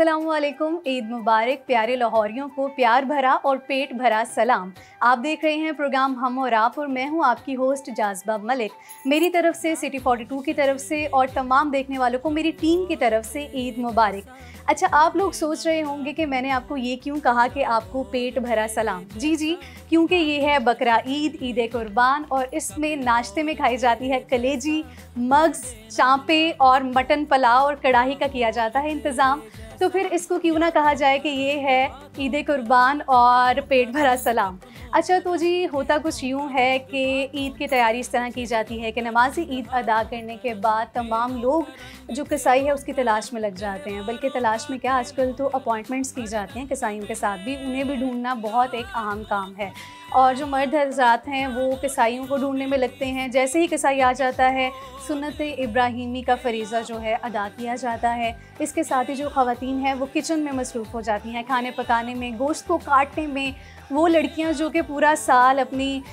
अस्सलामुअलैकुम, ईद मुबारक। प्यारे लाहौरियों को प्यार भरा और पेट भरा सलाम। आप देख रहे हैं प्रोग्राम हम और आप, और मैं हूं आपकी होस्ट जाज़बा मलिक। मेरी तरफ से सिटी 42 की तरफ से और तमाम देखने वालों को मेरी टीम की तरफ से ईद मुबारक। अच्छा, आप लोग सोच रहे होंगे कि मैंने आपको ये क्यों कहा कि आपको पेट भरा सलाम। जी, क्योंकि ये है बकरा ईद, ईद कुर्बान, और इसमें नाश्ते में खाई जाती है कलेजी, मग्स, चाँपे और मटन पुलाव और कढ़ाई का किया जाता है इंतज़ाम। तो फिर इसको क्यों ना कहा जाए कि ये है ईद कुर्बान और पेट भरा सलाम। अच्छा, तो जी होता कुछ यूँ है कि ईद की तैयारी इस तरह की जाती है कि नमाज़ी ईद अदा करने के बाद तमाम लोग जो कसाई है उसकी तलाश में लग जाते हैं। बल्कि तलाश में क्या, आजकल तो अपॉइंटमेंट्स की जाती हैं कसाइयों के साथ भी, उन्हें भी ढूंढना बहुत एक अहम काम है। और जो मर्द हज़रात हैं वो कसाइयों को ढूंढने में लगते हैं। जैसे ही कसाई आ जाता है, सुन्नत इब्राहीमी का फ़रीज़ा जो है अदा किया जाता है। इसके साथ ही जो ख़वातीन हैं वो किचन में मसरूफ़ हो जाती हैं, खाने पकाने में, गोश्त को काटने में। वो लड़कियां जो कि पूरा साल अपनी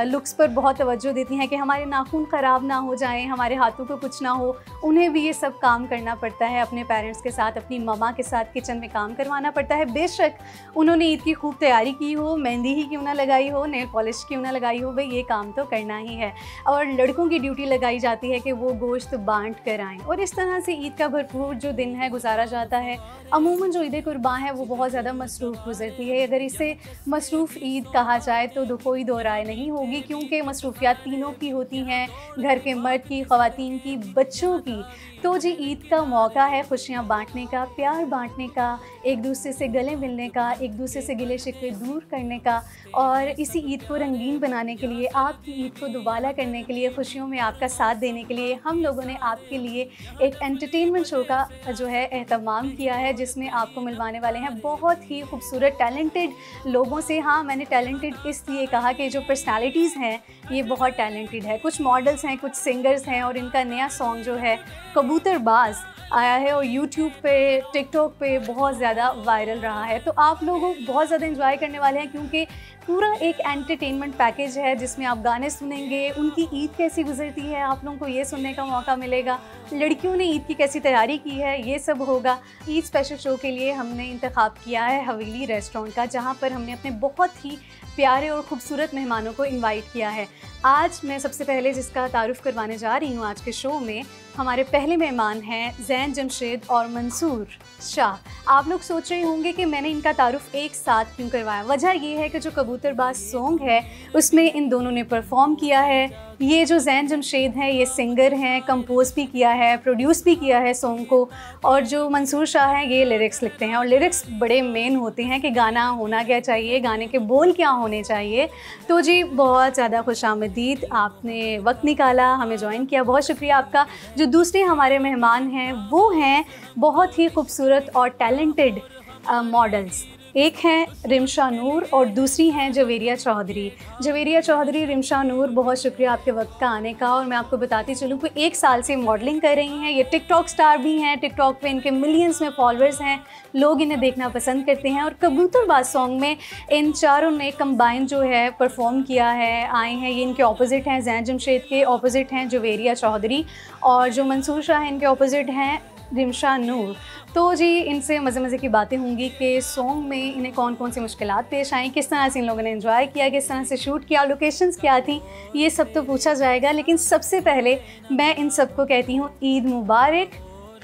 लुक्स पर बहुत तवज्जो देती हैं कि हमारे नाखून ख़राब ना हो जाएं, हमारे हाथों को कुछ ना हो, उन्हें भी ये सब काम करना पड़ता है। अपने पेरेंट्स के साथ, अपनी ममा के साथ किचन में काम करवाना पड़ता है। बेशक उन्होंने ईद की खूब तैयारी की हो, मेहंदी ही क्यों ना लगाई हो, नेल पॉलिश क्यों ना लगाई हो, भाई ये काम तो करना ही है। और लड़कों की ड्यूटी लगाई जाती है कि वो गोश्त बांट कर आएँ। और इस तरह से ईद का भरपूर जो दिन है गुजारा जाता है। अमूमन जो ईद कुर्बान है वो बहुत ज़्यादा मसरूफ़ गुजरती है। अगर इसे मसरूफ़ ईद कहा जाए तो कोई दो राय नहीं होगी, क्योंकि मसरूफियात तीनों की होती हैं, घर के मर्द की, ख़वातीन की, बच्चों की। तो जी ईद का मौका है खुशियाँ बांटने का, प्यार बांटने का, एक दूसरे से गले मिलने का, एक दूसरे से गिले शिकवे दूर करने का। और इसी ईद को रंगीन बनाने के लिए, आपकी ईद को दुबाला करने के लिए, खुशियों में आपका साथ देने के लिए हम लोगों ने आपके लिए एक एंटरटेनमेंट शो का जो है एहतमाम किया है, जिसमें आपको मिलवाने वाले हैं बहुत ही खूबसूरत टैलेंटेड लोगों से। हाँ, मैंने टैलेंटेड इसलिए कहा कि जो पर्सनालिटीज़ हैं ये बहुत टैलेंटेड है। कुछ मॉडल्स हैं, कुछ सिंगर्स हैं, और इनका नया सॉन्ग जो है कबूतरबाज आया है और यूट्यूब पे, टिकटॉक पे बहुत ज़्यादा वायरल रहा है। तो आप लोग बहुत ज़्यादा एंजॉय करने वाले हैं, क्योंकि पूरा एक एंटरटेनमेंट पैकेज है जिसमें आप गाने सुनेंगे, उनकी ईद कैसी गुजरती है आप लोगों को ये सुनने का मौका मिलेगा, लड़कियों ने ईद की कैसी तैयारी की है ये सब होगा। ईद स्पेशल शो के लिए हमने इंतखाब किया है हवेली रेस्टोरेंट का, जहाँ पर हमने अपने बहुत ही प्यारे और ख़ूबसूरत मेहमानों को इनवाइट किया है। आज मैं सबसे पहले जिसका तारुफ़ करवाने जा रही हूँ आज के शो में, हमारे पहले मेहमान हैं ज़ैन जमशेद और मंसूर शाह। आप लोग सोच रहे होंगे कि मैंने इनका तारुफ़ एक साथ क्यों करवाया। वजह ये है कि जो कबूतरबाज सॉन्ग है उसमें इन दोनों ने परफॉर्म किया है। ये जो ज़ैन जमशेद हैं ये सिंगर हैं, कंपोज़ भी किया है, प्रोड्यूस भी किया है सॉन्ग को, और जो मंसूर शाह हैं ये लिरिक्स लिखते हैं। और लिरिक्स बड़े मेन होते हैं कि गाना होना क्या चाहिए, गाने के बोल क्या होने चाहिए। तो जी बहुत ज़्यादा खुशामदीद, आपने वक्त निकाला, हमें ज्वाइन किया, बहुत शुक्रिया आपका। जो दूसरे हमारे मेहमान हैं वो हैं बहुत ही खूबसूरत और टैलेंटेड मॉडल्स। एक हैं रिमशा नूर और दूसरी हैं जवेरिया चौधरी। जवेरिया चौधरी, रिमशा नूर, बहुत शुक्रिया आपके वक्त का आने का। और मैं आपको बताती चलूँ कि 1 साल से मॉडलिंग कर रही हैं। ये टिकटॉक स्टार भी हैं, टिकटॉक पे इनके मिलियंस में फॉलोअर्स हैं, लोग इन्हें देखना पसंद करते हैं। और कबूतरबाज सॉन्ग में इन चारों ने कंबाइन जो है परफॉर्म किया है, आए हैं। ये इनके ऑपोजिट हैं, ज़ैन जमशेद के ऑपोजिट हैं जवेरिया चौधरी, और जो मंसूर शाह हैं इनके ऑपोजिट हैं रिमशा नूर। तो जी इनसे मज़े की बातें होंगी कि सॉन्ग में इन्हें कौन कौन सी मुश्किलात पेश आई, किस तरह से इन लोगों ने एंजॉय किया, किस तरह से शूट किया, लोकेशंस क्या थी, ये सब तो पूछा जाएगा। लेकिन सबसे पहले मैं इन सबको कहती हूँ ईद मुबारक।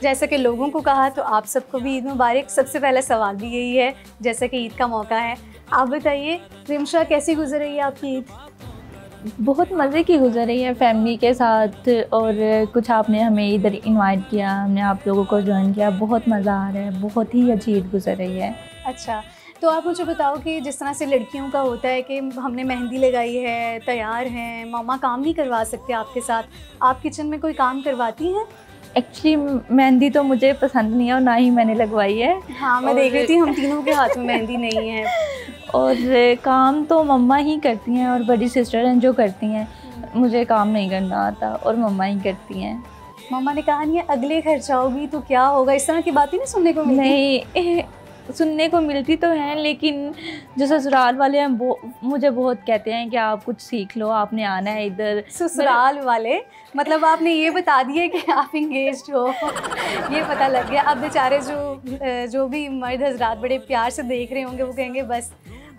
जैसा कि लोगों को कहा तो आप सबको भी ईद मुबारक। सबसे पहला सवाल भी यही है, जैसा कि ईद का मौका है, आप बताइए रिमशा कैसी गुजर रही है आपकी ईद? बहुत मज़े की गुजर रही है फैमिली के साथ, और कुछ आपने हमें इधर इनवाइट किया, हमने आप लोगों को ज्वाइन किया, बहुत मज़ा आ रहा है, बहुत ही अच्छी ईद गुजर रही है। अच्छा, तो आप मुझे बताओ कि जिस तरह से लड़कियों का होता है कि हमने मेहंदी लगाई है, तैयार हैं, मामा काम नहीं करवा सकते आपके साथ, आप किचन में कोई काम करवाती हैं? एक्चुअली मेहंदी तो मुझे पसंद नहीं है और ना ही मैंने लगवाई है। हाँ, मैं देख रही थी हम तीनों के हाथ में मेहंदी नहीं है। और काम तो मम्मा ही करती हैं और बड़ी सिस्टर हैं जो करती हैं, मुझे काम नहीं करना आता और मम्मा ही करती हैं। मम्मा ने कहा नहीं है अगले घर जाओगी तो क्या होगा, इस तरह की बातें नहीं सुनने को मिली? नहीं, सुनने को मिलती तो हैं, लेकिन जो ससुराल वाले हैं वो मुझे बहुत कहते हैं कि आप कुछ सीख लो, आपने आना है इधर। ससुराल वाले मतलब आपने ये बता दिया कि आप इंगेज्ड हो, ये पता लग गया। अब बेचारे जो भी मर्द हजरात बड़े प्यार से देख रहे होंगे वो कहेंगे बस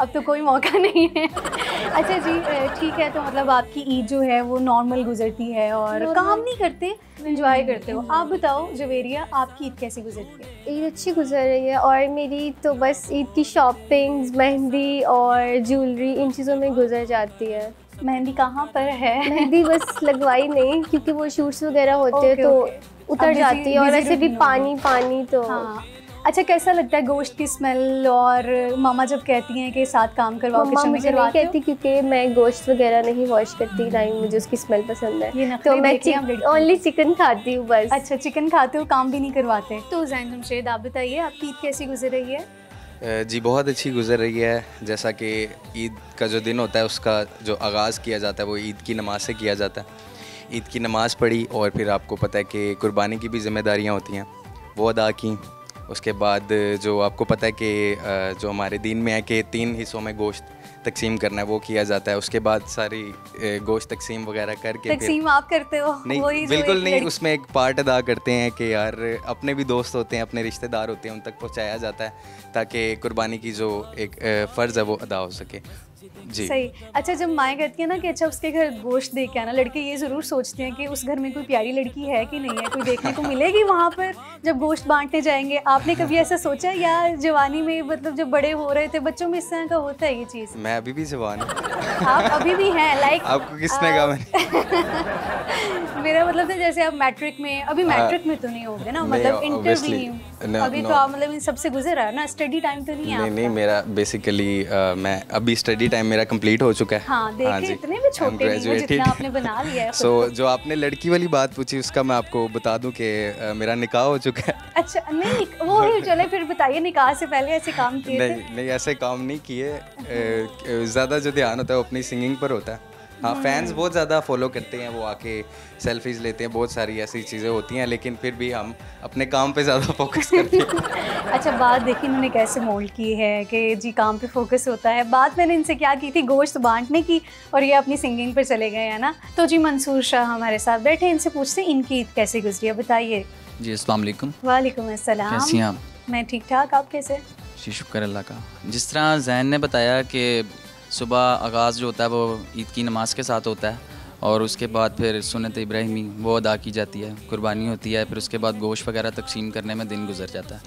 अब तो कोई मौका नहीं है। अच्छा जी, ठीक है, तो मतलब आपकी ईद जो है वो नॉर्मल गुजरती है और काम नहीं करते, एंजॉय करते हो। आप बताओ जवेरिया, आपकी ईद कैसी गुजरती है? ईद अच्छी गुजर रही है और मेरी तो बस ईद की शॉपिंग्स, मेहंदी और ज्वेलरी, इन चीज़ों में गुजर जाती है। मेहंदी कहाँ पर है? मेहंदी बस लगवाई नहीं, क्योंकि वो शूट्स वगैरह होते हैं तो उतर जाती है, और ऐसे भी पानी तो हाँ। अच्छा, कैसा लगता है गोश्त की स्मेल? और मामा जब कहती हैं कि साथ काम करवाओ, मम्मा किचन में मुझे नहीं कहती क्योंकि मैं गोश्त वगैरह नहीं वॉश करती, ना ही मुझे उसकी स्मेल पसंद है, तो मैं ओनली चिकन खाती हूँ बस। अच्छा, चिकन खाते हो, काम भी नहीं करवाते। तो ज़ैन जमशेद, आप बताइए आपकी ईद कैसी गुजर रही है? जी बहुत अच्छी गुजर रही है। जैसा कि ईद का जो दिन होता है उसका जो आगाज़ किया जाता है वो ईद की नमाज़ से किया जाता है। ईद की नमाज़ पढ़ी और फिर आपको पता है कि कुर्बानी की भी ज़िम्मेदारियाँ होती हैं, वो अदा की। उसके बाद जो आपको पता है कि जो हमारे दीन में है कि 3 हिस्सों में गोश्त तकसीम करना है, वो किया जाता है। उसके बाद सारी गोश्त तकसीम वगैरह करके तकसीम आप करते हो? नहीं, वही बिल्कुल नहीं, उसमें एक पार्ट अदा करते हैं कि यार अपने भी दोस्त होते हैं, अपने रिश्तेदार होते हैं, उन तक पहुंचाया जाता है ताकि कुर्बानी की जो एक फ़र्ज़ है वो अदा हो सके। जी सही। अच्छा, जब माएँ कहती हैं ना कि अच्छा उसके घर गोश्त दे के आना, लड़के ये ज़रूर सोचते हैं कि उस घर में कोई प्यारी लड़की है कि नहीं है, कोई देखने को मिलेगी वहाँ पर जब गोश्त बांटने जाएंगे। आपने कभी ऐसा सोचा, या जवानी में मतलब जब बड़े हो रहे थे बच्चों में इस तरह का होता है ये चीज़? मैं अभी भी जवान हूँ। आप अभी भी हैं लाइक? आपको किसने कहा? मैंने मेरा मतलब था जैसे आप मैट्रिक में, अभी मैट्रिक में तो नहीं होगे ना, मतलब इंटर भी नहीं, अभी तो आप मतलब इन सबसे गुजर रहा है ना, स्टडी टाइम तो नहीं है? नहीं, मेरा बेसिकली मैं अभी स्टडी टाइम मेरा कंप्लीट हो चुका है। हाँ, देखिए इतने भी छोटे नहीं हो जितना आपने बना लिया है। सो जो आपने लड़की वाली बात पूछी उसका मैं आपको बता दूं कि मेरा निकाह हो चुका है। अच्छा, नहीं वो ही चले, फिर बताइए निकाह से पहले ऐसे काम किए थे? नहीं, ऐसे काम नहीं किए। ज़्यादा जो ध्यान होता है वो अपनी सिंगिंग पर होता है। हाँ, फैंस बहुत ज़्यादा फॉलो करते हैं, वो आके सेल्फीज़ लेते हैं, बहुत सारी ऐसी चीज़ें होती हैं, लेकिन फिर भी हम अपने काम पे ज़्यादा फोकस करते हैं। अच्छा, बात देखिए इन्होंने कैसे मोल्ड की है कि जी काम पे फोकस होता है। बात मैंने इनसे क्या की थी, गोश्त बांटने की, और ये अपनी सिंगिंग पर चले गए हैं ना। तो जी मंसूर शाह हमारे साथ बैठे, इनसे पूछते हैं इनकी ईद कैसे गुजरी है, बताइए। जी अस्सलाम वालेकुम। वालेकुम अस्सलाम। कैसी हैं आप? मैं ठीक ठाक, आप कैसे? जी शुक्र अल्लाह का। जिस तरह ज़ैन ने बताया कि सुबह आगाज़ जो होता है वो ईद की नमाज़ के साथ होता है, और उसके बाद फिर सुन्नत इब्राहिमी वो अदा की जाती है, कुर्बानी होती है, फिर उसके बाद गोश्त वगैरह तकसीम करने में दिन गुजर जाता है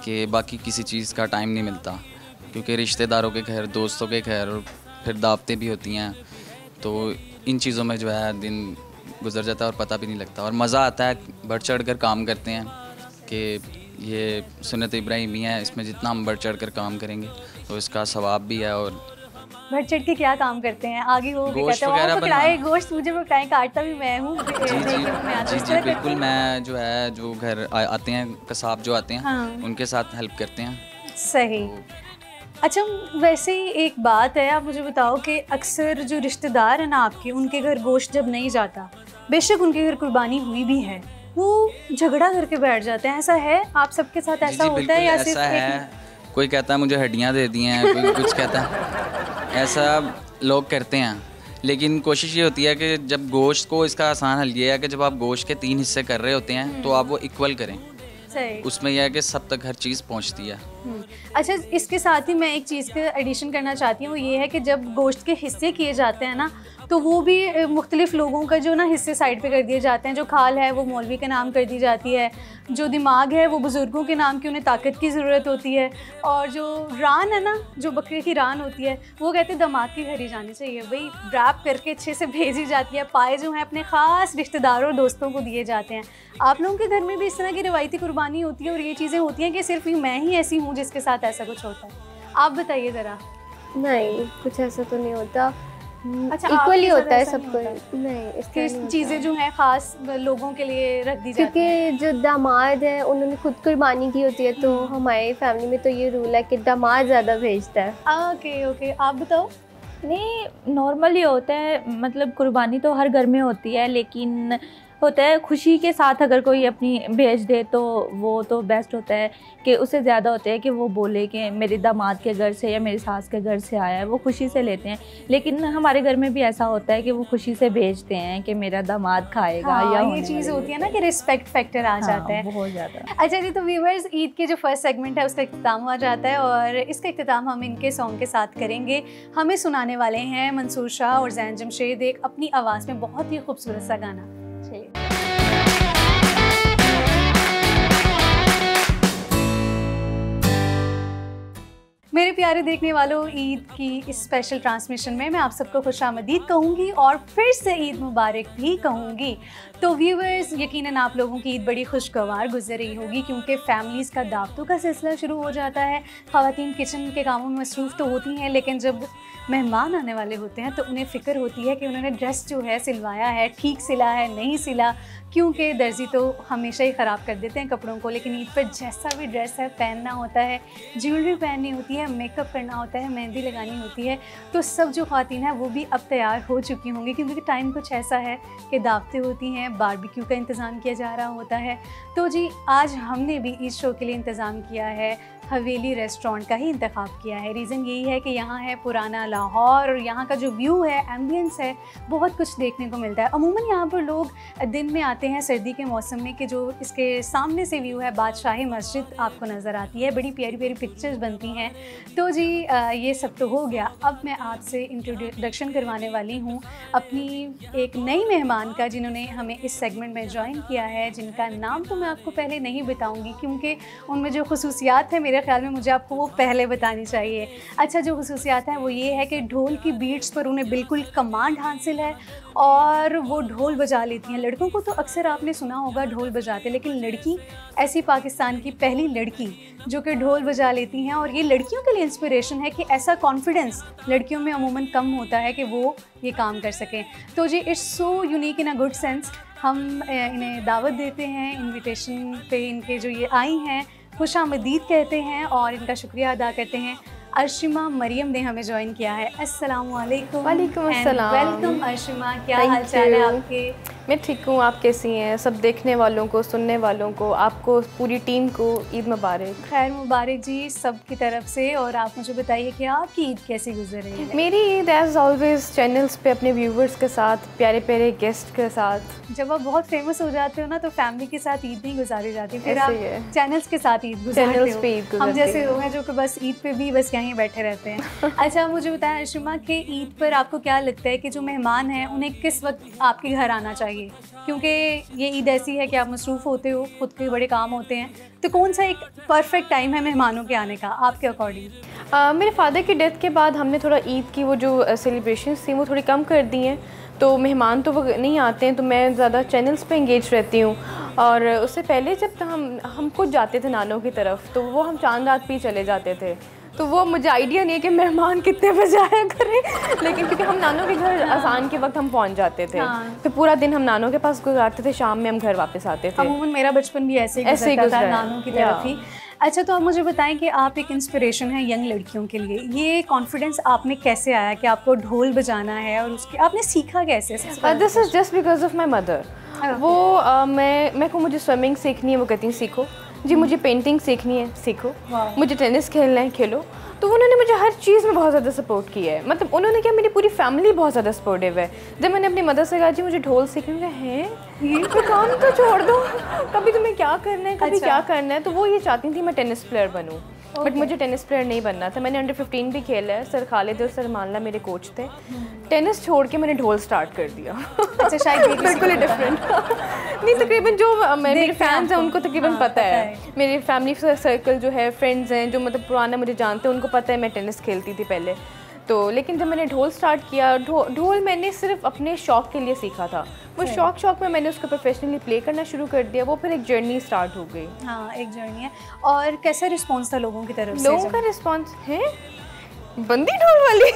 कि बाकी किसी चीज़ का टाइम नहीं मिलता, क्योंकि रिश्तेदारों के घर, दोस्तों के घर, और फिर दावतें भी होती हैं, तो इन चीज़ों में जो है दिन गुजर जाता है और पता भी नहीं लगता। और मज़ा आता है, बढ़ चढ़ कर काम करते हैं कि ये सुन्नत इब्राहिमी है, इसमें जितना हम बढ़ चढ़ कर काम करेंगे तो इसका सवाब भी है। और बढ़ चढ़ के क्या काम करते हैं? आगे वो भी गोश्त कहते हैं वगैरह पकड़ाए गोश्त, मुझे पकड़ाए, काटता भी मैं हूँ। जी बिल्कुल, मैं जो है जो घर आते हैं कसाब जो आते हैं, हाँ। उनके साथ हेल्प करते हैं। सही। अच्छा, वैसे ही एक बात है, आप मुझे बताओ कि अक्सर जो रिश्तेदार हैं ना आपके, उनके घर गोश्त जब नहीं जाता, बेशक उनके घर कुर्बानी हुई भी है, वो झगड़ा करके बैठ जाते हैं, ऐसा है? आप सबके साथ ऐसा होता है या सिर्फ ऐसा है? कोई कहता है मुझे हड्डियाँ दे दी हैं, कोई कुछ कहता है, ऐसा लोग करते हैं। लेकिन कोशिश ये होती है कि जब गोश्त को, इसका आसान हल ये है कि जब आप गोश्त के 3 हिस्से कर रहे होते हैं तो आप वो इक्वल करें। सही। उसमें यह है कि सब तक हर चीज़ पहुंचती है। अच्छा, इसके साथ ही मैं एक चीज़ का एडिशन करना चाहती हूँ, वो ये है कि जब गोश्त के हिस्से किए जाते हैं ना, तो वो भी मुख्तलिफ लोगों का जो ना हिस्से साइड पे कर दिए जाते हैं। जो खाल है वो मौलवी के नाम कर दी जाती है, जो दिमाग है वो बुज़ुर्गों के नाम की, उन्हें ताकत की ज़रूरत होती है, और जो रान है ना, जो बकरे की रान होती है, वो कहते हैं दामाद के घर ही जानी चाहिए, भाई रैप करके अच्छे से भेजी जाती है। पाए जो हैं अपने ख़ास रिश्तेदारों और दोस्तों को दिए जाते हैं। आप लोगों के घर में भी इस तरह की रवायती कुर्बानी होती है और ये चीज़ें होती हैं कि सिर्फ मैं ही ऐसी हूँ जिसके साथ ऐसा कुछ होता है? आप बताइए ज़रा। नहीं, कुछ ऐसा तो नहीं होता। अच्छा, इक्वली होता है सबको। नहीं, किस चीज़ें जो हैं ख़ास लोगों के लिए रख दी जाती हैं? क्योंकि जो दामाद है उन्होंने खुद कुर्बानी की होती है, तो हमारे फैमिली में तो ये रूल है कि दामाद ज़्यादा भेजता है। ओके, आप बताओ। नहीं, नॉर्मली होता है, मतलब कुर्बानी तो हर घर में होती है, लेकिन होता है खुशी के साथ अगर कोई अपनी भेज दे तो वो तो बेस्ट होता है, कि उससे ज़्यादा होता है कि वो बोले कि मेरे दामाद के घर से या मेरी सास के घर से आया है, वो खुशी से लेते हैं। लेकिन हमारे घर में भी ऐसा होता है कि वो खुशी से भेजते हैं कि मेरा दामाद खाएगा। हाँ, या ये चीज़ होती है ना कि रिस्पेक्ट फैक्टर आ जाता है बहुत ज़्यादा। अच्छा जी, तो व्यूवर्स, ईद के जो फर्स्ट सेगमेंट है उसका इख्तिताम हुआ जाता है और इसका इख्तिताम हम इनके सॉन्ग के साथ करेंगे। हमें सुनाने वाले हैं मंसूर शाह और ज़ैन जमशेद, एक अपनी आवाज़ में बहुत ही खूबसूरत सा गाना। मेरे प्यारे देखने वालों, ईद की इस स्पेशल ट्रांसमिशन में मैं आप सबको खुशामदीद कहूँगी और फिर से ईद मुबारक भी कहूँगी। तो व्यूवर्स, यकीनन आप लोगों की ईद बड़ी खुशगवार गुजर रही होगी, क्योंकि फैमिलीज़ का दावतों का सिलसिला शुरू हो जाता है। ख़वातीन किचन के कामों में मसरूफ़ तो होती हैं, लेकिन जब मेहमान आने वाले होते हैं तो उन्हें फ़िक्र होती है कि उन्होंने ड्रेस जो है सिलवाया है, ठीक सिला है, नहीं सिला, क्योंकि दर्जी तो हमेशा ही ख़राब कर देते हैं कपड़ों को। लेकिन ईद पर जैसा भी ड्रेस है पहनना होता है, ज्वेलरी पहननी होती है, मेकअप करना होता है, मेहंदी लगानी होती है। तो सब जो ख़वातीन हैं वो भी अब तैयार हो चुकी होंगी, क्योंकि टाइम कुछ ऐसा है कि दावतें होती हैं, बारबेक्यू का इंतज़ाम किया जा रहा होता है। तो जी, आज हमने भी इस शो के लिए इंतज़ाम किया है, हवेली रेस्टोरेंट का ही इंतखाब किया है। रीज़न यही है कि यहाँ है पुराना लाहौर और यहाँ का जो व्यू है, एम्बियंस है, बहुत कुछ देखने को मिलता है। अमूमन यहाँ पर लोग दिन में आते हैं सर्दी के मौसम में, कि जो इसके सामने से व्यू है, बादशाही मस्जिद आपको नज़र आती है, बड़ी प्यारी प्यारी पिक्चर्स बनती हैं। तो जी ये सब तो हो गया। अब मैं आपसे इंट्रोडक्शन करवाने वाली हूँ अपनी एक नई मेहमान का, जिन्होंने हमें इस सेगमेंट में ज्वाइन किया है, जिनका नाम तो मैं आपको पहले नहीं बताऊँगी, क्योंकि उनमें जो खसूसियात है मेरे ख्याल में मुझे आपको वो पहले बतानी चाहिए। अच्छा, जो खसूसियात हैं वो ये है कि ढोल की बीट्स पर उन्हें बिल्कुल कमांड हासिल है और वो ढोल बजा लेती हैं। लड़कों को तो अक्सर आपने सुना होगा ढोल बजाते, लेकिन लड़की ऐसी पाकिस्तान की पहली लड़की जो कि ढोल बजा लेती हैं। और ये लड़कियों के लिए इंस्पिरेशन है कि ऐसा कॉन्फिडेंस लड़कियों में अमूमन कम होता है कि वो ये काम कर सकें। तो जी, it's so unique in a good sense. हम इन्हें दावत देते हैं, इन्विटेशन पे इनके जो ये आई हैं खुशामदीद कहते हैं और इनका शुक्रिया अदा करते हैं। अर्शिमा मरियम ने हमें ज्वाइन किया है। अस्सलाम वालेकुम। वालेकुम अस्सलाम। वेलकम अर्शिमा, क्या हाल चाल है आपके? मैं ठीक हूँ, आप कैसी हैं? सब देखने वालों को, सुनने वालों को, आपको, पूरी टीम को ईद मुबारक। खैर मुबारक जी सब की तरफ से। और आप मुझे बताइए कि आपकी ईद कैसी गुजर रही है? मेरी ईद एज ऑलवेज चैनल्स पे अपने व्यूवर्स के साथ, प्यारे प्यारे गेस्ट के साथ। जब आप बहुत फेमस हो जाते हो ना तो फैमिली के साथ ईद नहीं गुजारी जाती, फिर आप चैनल्स के साथ ईद गुजारते हो। हम जैसे लोग हैं जो कि बस ईद पे भी बस यहीं बैठे रहते हैं। अच्छा, मुझे बताएं अर्शिमा कि ईद पर आपको क्या लगता है कि जो मेहमान हैं उन्हें किस वक्त आपके घर आना चाहिए? क्योंकि ये ईद ऐसी है कि आप मसरूफ़ होते हो, खुद के बड़े काम होते हैं, तो कौन सा एक परफेक्ट टाइम है मेहमानों के आने का आपके अकॉर्डिंग? मेरे फादर की डेथ के बाद हमने थोड़ा ईद की वो जो सेलिब्रेशंस थी वो थोड़ी कम कर दी हैं, तो मेहमान तो वो नहीं आते हैं, तो मैं ज़्यादा चैनल्स पे एंगेज रहती हूँ। और उससे पहले जब हम खुद जाते थे नानों की तरफ, तो वो हम चांद रात पे ही चले जाते थे, तो वो मुझे आइडिया नहीं है कि मेहमान कितने बजे आया करें। लेकिन क्योंकि हम नानों के घर अज़ान के वक्त हम पहुंच जाते थे, तो पूरा दिन हम नानों के पास गुजारते थे, शाम में हम घर वापस आते थे। अमूमन मेरा बचपन भी ऐसे ही गुजरता था, नानों की तरफ ही। अच्छा, तो आप मुझे बताएं कि आप एक इंस्पिरेशन है यंग लड़कियों के लिए। ये कॉन्फिडेंस आप में कैसे आया कि आपको ढोल बजाना है, और उसके आपने सीखा कैसे? This is just because of my mother. वो मैं को मुझे स्विमिंग सीखनी है, वो कहती हैं सीखो जी, मुझे पेंटिंग सीखनी है, सीखो, मुझे टेनिस खेलना है, खेलो। तो उन्होंने मुझे हर चीज़ में बहुत ज़्यादा सपोर्ट किया है। मतलब उन्होंने क्या, मेरी पूरी फैमिली बहुत ज़्यादा सपोर्टिव है। जब मैंने अपनी मदर से कहा जी मुझे ढोल सीखना है, ये काम तो छोड़ दो, कभी तुम्हें क्या करना है, कभी क्या करना है, तो वो ये चाहती थी मैं टेनिस प्लेयर बनूँ। बट मुझे टेनिस प्लेयर नहीं बनना था। मैंने अंडर 15 भी खेला है, सर खालिद और सर मानला मेरे कोच थे। टेनिस छोड़ के मैंने ढोल स्टार्ट कर दिया। अच्छा, शायद बिल्कुल ही डिफरेंट। नहीं, तकरीबन जो मेरे फैंस हैं उनको तकरीबन पता है, मेरी फैमिली सर्कल जो है, फ्रेंड्स हैं जो मतलब पुराना मुझे जानते हैं, उनको पता है मैं टेनिस खेलती थी पहले। तो लेकिन जब मैंने ढोल स्टार्ट किया, ढोल मैंने सिर्फ अपने शौक़ के लिए सीखा था। वो शौक़ में मैंने उसको प्रोफेशनली प्ले करना शुरू कर दिया। वो फिर एक जर्नी स्टार्ट हो गई। हाँ, एक जर्नी है। और कैसा रिस्पॉन्स था लोगों की तरफ से? लोगों का रिस्पॉन्स है बंदी ढोल वाली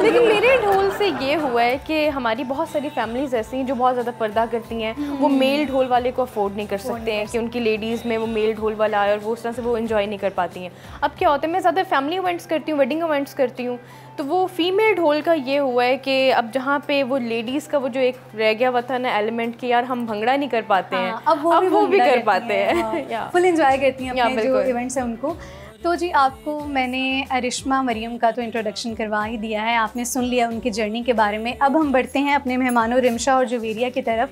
लेकिन मेरे ढोल से ये हुआ है कि हमारी बहुत सारी फैमिलीज ऐसी हैं जो बहुत ज़्यादा पर्दा करती हैं, वो मेल ढोल वाले को अफोर्ड नहीं कर सकते हैं कि उनकी लेडीज़ में वो मेल ढोल वाला आए और वो उस तरह से वो इन्जॉय नहीं कर पाती हैं। अब क्या होता है, मैं ज़्यादा फैमिली इवेंट्स करती हूँ, वेडिंग इवेंट्स करती हूँ, तो वो फीमेल ढोल का ये हुआ है कि अब जहाँ पे वो लेडीज़ का वो जो एक रह गया हुआ था ना एलिमेंट कि यार हम भंगड़ा नहीं कर पाते हैं, अब वो भी कर पाते हैं, फुल एंजॉय करती हैं अपने जो इवेंट्स हैं उनको। तो जी आपको मैंने अरिश्मा मरियम का तो इंट्रोडक्शन करवा ही दिया है, आपने सुन लिया उनकी जर्नी के बारे में। अब हम बढ़ते हैं अपने मेहमानों रिमशा और जवेरिया की तरफ।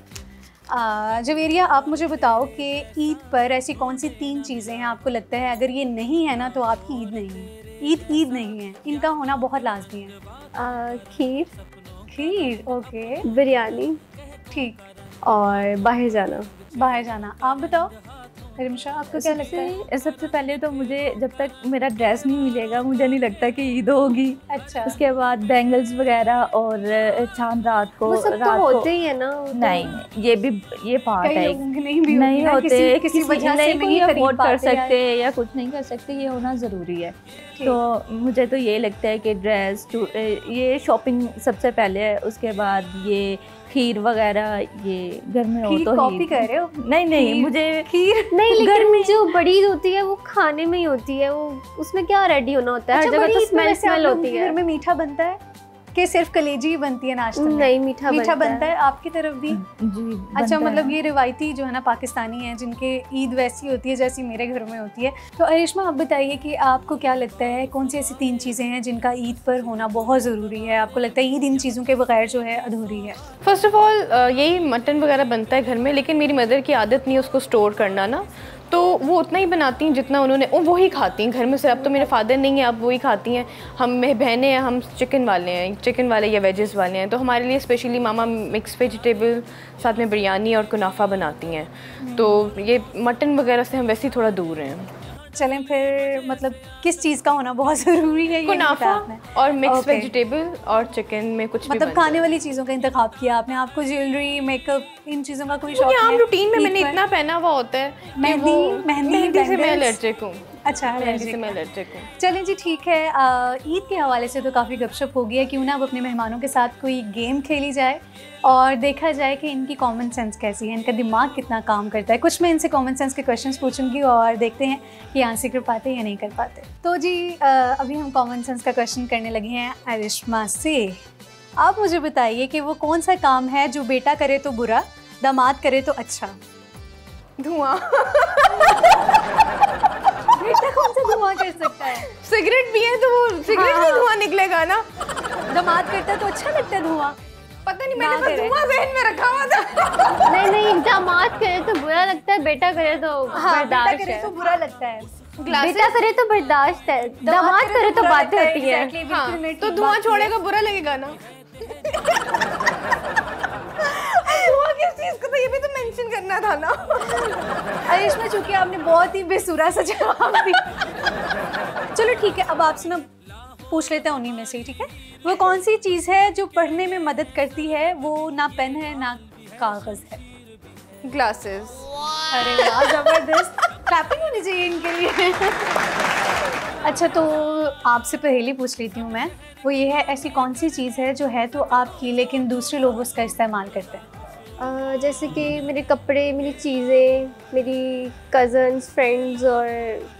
जवेरिया, आप मुझे बताओ कि ईद पर ऐसी कौन सी 3 चीज़ें हैं आपको लगता है अगर ये नहीं है ना तो आपकी ईद नहीं है, ईद नहीं है, इनका होना बहुत लाजमी है? खीर, ओके, बिरयानी, ठीक, और बाहर जाना। आप बताओ रिमशा, आपको क्या लगता है? सबसे पहले तो मुझे जब तक मेरा ड्रेस नहीं मिलेगा मुझे नहीं लगता कि ईद होगी। अच्छा, उसके बाद बैंगल्स वगैरह और चांद रात को वो सब तो होते ही है ना। नहीं, ये पार्ट है, नहीं होते, किसी वजह से नहीं अफोर्ड कर सकते या कुछ नहीं कर सकते, ये होना ज़रूरी है। तो मुझे तो ये लगता है कि ड्रेस, ये शॉपिंग सबसे पहले है, उसके बाद ये खीर वगैरह ये घर में हो तो कॉपी कर रहे हो? नहीं, मुझे खीर नहीं, लेकिन जो बड़ी ईद होती है वो खाने में ही होती है, वो उसमें क्या रेडी होना होता है, हर जगह तो स्मेल होती है। घर में मीठा बनता है कि सिर्फ कलेजी ही बनती है नाश्ते में? नहीं, मीठा बनता है। आपकी तरफ भी? जी, अच्छा, मतलब ये रिवायती जो है ना पाकिस्तानी है जिनके ईद वैसी होती है जैसी मेरे घर में होती है। तो अरिश्मा, आप बताइए कि आपको क्या लगता है कौन सी ऐसी 3 चीज़ें हैं जिनका ईद पर होना बहुत ज़रूरी है? आपको लगता है ईद इन चीज़ों के बगैर जो है अधूरी है? फर्स्ट ऑफ ऑल यही मटन वगैरह बनता है घर में, लेकिन मेरी मदर की आदत नहीं है उसको स्टोर करना ना, तो वो उतना ही बनाती हैं जितना उन्होंने, वो ही खाती हैं घर में से। अब तो मेरे फादर नहीं है, अब वही खाती हैं। हम मेरी बहनें हैं, हम चिकन वाले या वेजेस वाले हैं, तो हमारे लिए स्पेशली मामा मिक्स वेजिटेबल साथ में बिरयानी और कुनाफा बनाती हैं। तो ये मटन वगैरह से हम वैसे ही थोड़ा दूर हैं। चलें फिर, मतलब किस चीज़ का होना बहुत ज़रूरी है? कुनाफा और मिक्स वेजिटेबल और चिकन में कुछ मतलब खाने वाली चीज़ों का इंतखाब किया आपने। आपको ज्वेलरी, मेकअप, इन चीज़ों का कोई शौक है? आम रूटीन में मैंने इतना पहना हुआ होता है, मेहंदी से मैं एलर्जिक हूँ। अच्छा, चलें जी, ठीक है। ईद के हवाले से तो काफ़ी गपशप हो गई है, क्यों ना अब अपने मेहमानों के साथ कोई गेम खेली जाए और देखा जाए कि इनकी कॉमन सेंस कैसी है, इनका दिमाग कितना काम करता है। कुछ मैं इनसे कॉमन सेंस के क्वेश्चंस पूछूंगी और देखते हैं कि आंसर कर पाते हैं या नहीं कर पाते। तो जी अभी हम कॉमन सेंस का क्वेश्चन करने लगे हैं अरिश्मा से। आप मुझे बताइए कि वो कौन सा काम है जो बेटा करे तो बुरा, दामाद करे तो अच्छा? धुआं। बेटा कौन सा धुआं कर सकता है? सिगरेट पिए तो वो सिगरेट से धुआं निकलेगा ना। दामाद करता है तो अच्छा लगता है धुआं? पता नहीं, मैंने तो धुआं जहन में रखा हुआ था। नहीं, दामाद करे तो बुरा लगता है, बेटा करे तो बर्दाश्त करे तो बुरा लगता है। बेटा करे तो बर्दाश्त है, दामाद करे तो बातें होती है। तो धुआं छोड़ेगा बुरा लगेगा ना। धुआं किस चीज को, तो ये भी तो मेंशन करना था ना। अरिश्मा, चूंकि आपने बहुत ही बेसुरा सा जवाब दिया, चलो ठीक है, अब आपसे ना पूछ लेते हैं उन्हीं में से, ठीक है? वो कौन सी चीज़ है जो पढ़ने में मदद करती है? वो ना पेन है ना कागज़ है। ग्लासेस। अरे वाह, ज़बरदस्त, क्लैपिंग होनी चाहिए इनके लिए। अच्छा, तो आपसे पहेली पूछ लेती हूँ मैं। वो ये है, ऐसी कौन सी चीज़ है जो है तो आपकी लेकिन दूसरे लोग उसका इस्तेमाल करते हैं? जैसे कि मेरे कपड़े, मेरी चीज़ें, मेरी कज़न्स, फ्रेंड्स और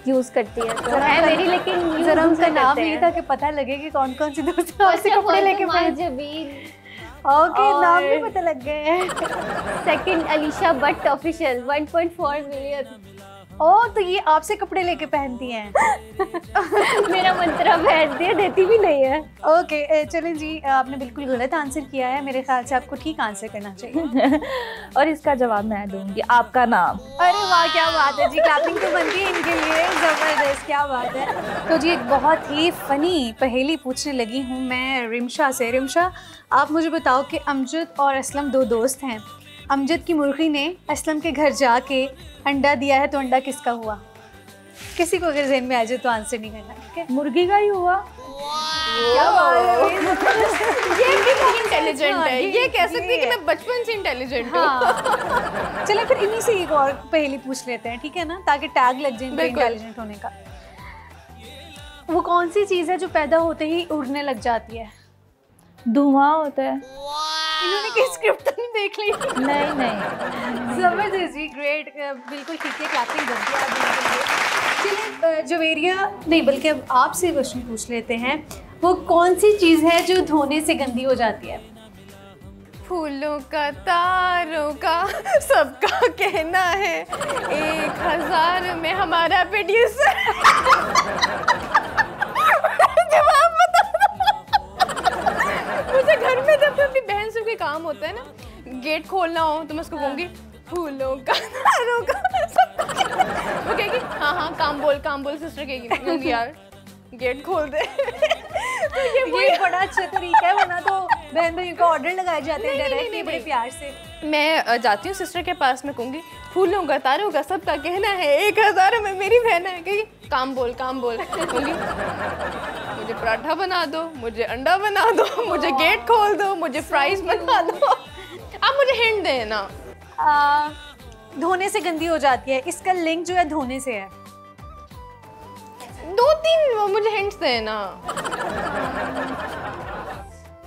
यूज़ करती हैं, तो है मेरी, लेकिन ज़रा उनका नाम नहीं था कि पता लगे कि कौन कौन सी दूसरे से कपड़े लेके पहनते। ओके, नाम भी पता लग गए हैं। Second Alisha Bhatt official 1.4 million. Oh, तो ये आपसे कपड़े लेके पहनती हैं? मेरा मंत्रा पहनती है, देती भी नहीं है। ओके, चलें जी, आपने बिल्कुल गलत आंसर किया है। मेरे ख्याल से आपको ठीक आंसर करना चाहिए। और इसका जवाब मैं दूंगी, आपका नाम। अरे वाह, क्या बात है जी, क्लैपिंग तो बनती है इनके लिए, ज़बरदस्त, क्या बात है। तो जी एक बहुत ही फ़नी पहेली पूछने लगी हूँ मैं रिमशा से। रिमशा, आप मुझे बताओ कि अमजद और असलम 2 दोस्त हैं। अमजद की मुर्गी ने असलम के घर जाके अंडा दिया है, तो अंडा किसका हुआ? किसी को अगर जहन में आ जाए तो आंसर नहीं करना, ठीक है? मुर्गी का ही हुआ। क्या बात है, ये भी इंटेलिजेंट है, ये कह सकती है कि मैं बचपन से इंटेलिजेंट हूँ। चलिए फिर इन्हीं से एक और पहेली पूछ लेते हैं, ठीक है ना, ताकि टैग लग जाए इंटेलिजेंट होने का। वो कौन सी चीज़ है जो पैदा होते ही उड़ने लग जाती है? धुआं होता है। इन्होंने की स्क्रिप्ट तो नहीं देख ली? नहीं। जबरदस्त जी, ग्रेट, बिल्कुल ठीक है, क्लैपिंग बनती है आप। चलिए जवेरिया नहीं बल्कि अब आपसे क्वेश्चन पूछ लेते हैं, वो कौन सी चीज़ है जो धोने से गंदी हो जाती है? फूलों का तारों का सबका कहना है 1000 में हमारा प्रोड्यूसर। जवाब बता दो। मुझे घर में जब अपनी बहन से कोई काम होता है ना, गेट खोलना हो तो मैं उसको कहूँगी फूलों का तारों का सबका कहना है। वो कहेगी हाँ काम बोल सिस्टर कहेगी यार गेट खोल दे। तो ये बड़ा अच्छा तरीका है, वरना तो बहन भाइयों का ऑर्डर लगाए जाते हैं डायरेक्टली बड़े प्यार से। मैं जाती हूँ सिस्टर के पास में, कहूँगी फूलों का तारों का सबका कहना है 1000 में मेरी बहन है, कहेगी काम बोल कहूँगी मुझे पराठा बना दो, मुझे अंडा बना दो, मुझे गेट खोल दो, मुझे फ्राइज बना दो। आप मुझे हिंट दें ना। धोने से गंदी हो जाती है, इसका लिंक जो है धोने से है। 2-3 मुझे हिंट्स दें ना।